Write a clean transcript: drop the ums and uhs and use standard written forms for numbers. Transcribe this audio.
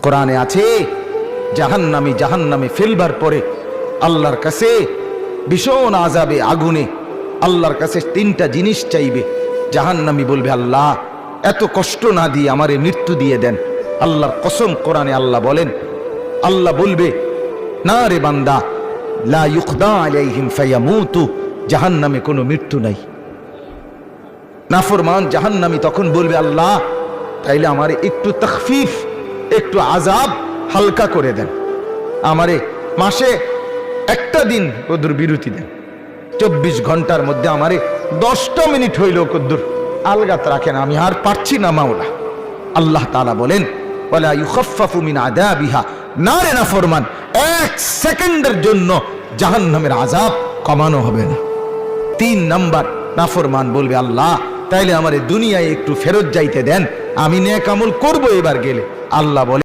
কোরআনে আছে জাহান্নামে ফেলবার পরে আল্লাহর কাছে ভীষণ আযাবে আগুনে আল্লাহর কাছে তিনটা জিনিস চাইবে। জাহান্নামী বলবে, আল্লাহ এত কষ্ট না দিয়ে আমারে মৃত্যু দিয়ে দেন। আল্লাহর কসম, কোরআনে আল্লাহ বলেন, আল্লাহ বলবে, না রে বান্দা, লা ইউকদা আলাইহিম ফায়ামুতু, জাহান্নামে কোনো মৃত্যু নাই। নাফরমান জাহান্নামী তখন বলবে, আল্লাহ তাইলে আমারে একটু তাখফিফ, একটু আযাব হালকা করে দেন, আমারে মাসে একটা দিন কদ্দুর বিরতি দেন, 24 ঘন্টার মধ্যে আমারে 10টা মিনিট হইল কদ্দুর আলগাত রাখেন, আমি আর পারছি না মাওলা। আল্লাহ তাআলা বলেন, ওয়ালা ইউখাফফাফু মিন আযাবিহা, না রে নাফরমান, 1 সেকেন্ডের জন্য জাহান্নামের আযাব কমানো হবে না। 3 নাম্বার, নাফরমান বলবে, আল্লাহ তাইলে আমারে দুনিয়ায় একটু ফেরত যাইতে দেন, আমি নেক আমল করব এবার গেলে। আল্লাহ বলে,